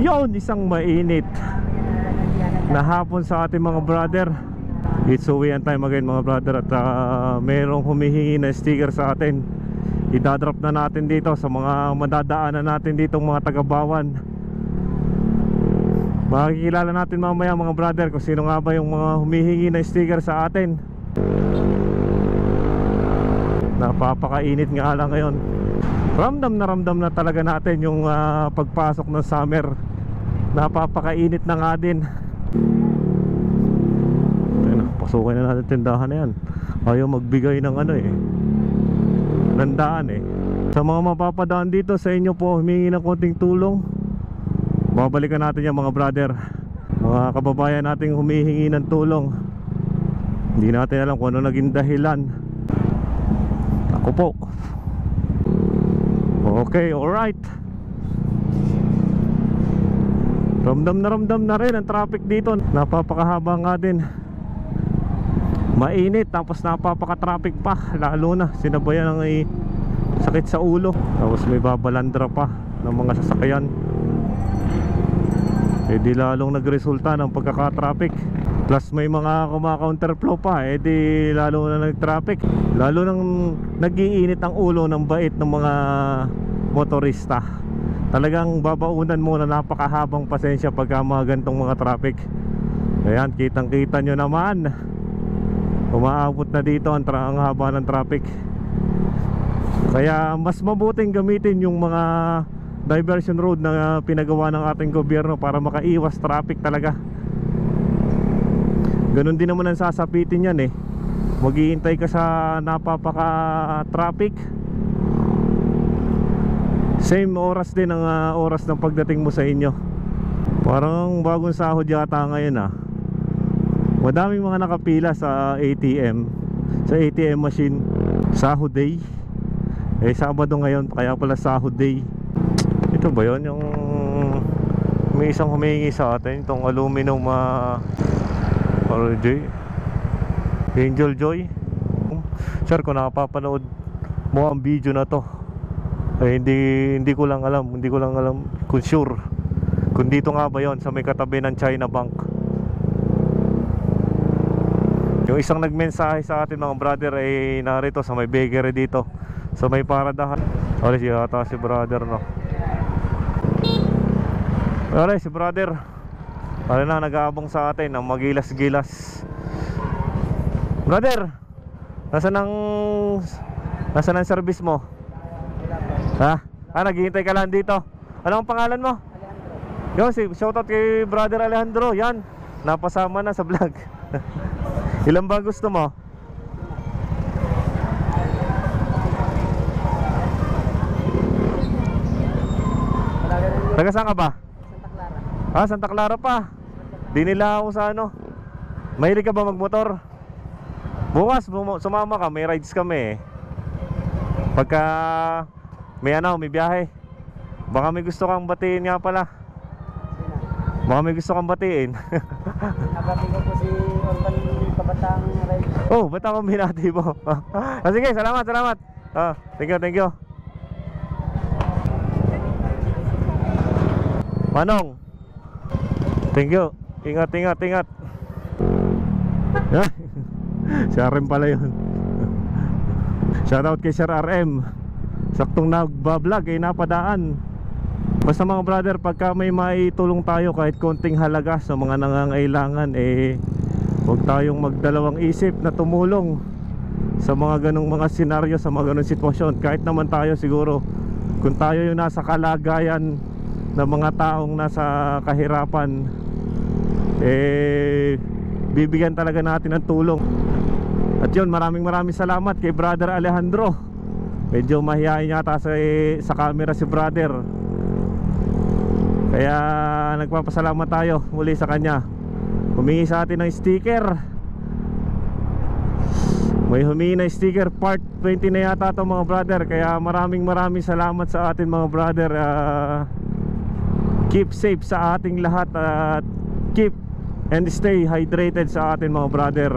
Yun, isang mainit na hapon sa ating mga brother. It's uwian time again mga brother. At merong humihingi na sticker sa atin. Idadrop na natin dito sa mga madadaanan natin dito, mga taga-Bawan. Makikilala natin mamaya mga brother kung sino nga ba yung mga humihingi na sticker sa atin. Napapakainit nga lang ngayon. Ramdam na talaga natin yung pagpasok ng summer. Napapakainit na nga din. Ayun, pasukin na natin tindahan na yan. Ayaw magbigay ng ano nandaan Sa mga mapapadaan dito sa inyo po, humingi ng konting tulong. Babalikan natin yan mga brother. Mga kababayan nating humihingi ng tulong. Hindi natin alam kung ano naging dahilan. Ako po. Okay, alright. Ramdam na rin ang traffic dito. Napapakahaba nga din. Mainit, tapos napapaka-traffic pa. Lalo na, sinabayan ng sakit sa ulo. Tapos may babalandra pa ng mga sasakyan. Di lalong nagresulta ng pagkaka-traffic. Plus may mga kumaka-counterflow pa, di lalo na nag-traffic. Lalo nang nag-iinit ang ulo ng bait ng mga motorista. Talagang babaunan mo na napakahabang pasensya pagka mga gantong mga traffic. Ayan, kitang kita nyo naman, umaabot na dito ang haba ng traffic. Kaya mas mabuting gamitin yung mga diversion road na pinagawa ng ating gobyerno para makaiwas traffic talaga. Ganun din naman ang sasapitin yan Maghihintay ka sa napapaka-traffic. Same oras din ang oras ng pagdating mo sa inyo. Parang bagong sahod yata ngayon Madaming mga nakapila sa ATM, sa ATM machine. Sahod day. Sabado ngayon, kaya pala sahod day. Ito ba yun? Yung may isang humingi sa atin, itong aluminum RJ Angel Joy. Sir, kung nakapapanood mo ang video na to, hindi ko lang alam kung sure kung dito nga ba yon sa may katabi ng China Bank. Yung isang nagmensahe sa atin mga brother ay narito sa may bakery dito, sa may paradahan. Alright, yata si brother Alright, si brother na nag-aabang sa atin ng magilas-gilas. Brother, nasaan ang service mo? Naghihintay ka lang dito. Ano ang pangalan mo? Alejandro. Shoutout kay brother Alejandro. Yan, napasama na sa vlog. Ilan ba gusto mo? Taga saan ka ba? Santa Clara. Santa Clara pa. Di nila ako sa Mahilig ka ba magmotor? Bukas sumama ka, may rides kami Pagka may biyahe. Baka may gusto kang batiin nga pala. Nabati ko po si Urban Kabatang Ride. Oh, ba't ako binati mo? Sige, salamat. Thank you. Manong, thank you. Ingat. Si RM pala yun. Shoutout kay Sir RM. Saktong nagbablog napadaan. Basta mga brother, pagka may maitulong tayo kahit konting halaga sa mga nangangailangan, huwag tayong magdalawang isip na tumulong sa mga ganong mga senaryo, sa mga ganong sitwasyon. Kahit naman tayo siguro, kung tayo yung nasa kalagayan ng mga taong nasa kahirapan, bibigyan talaga natin ng tulong. At yun, maraming salamat kay brother Alejandro. Medyo mahihain yata sa camera si brother, kaya nagpapasalamat tayo muli sa kanya. Humingi sa atin ng sticker. May humingi na sticker, part 20 na yata ito mga brother. Kaya maraming salamat sa atin mga brother. Keep safe sa ating lahat at keep and stay hydrated sa atin mga brother.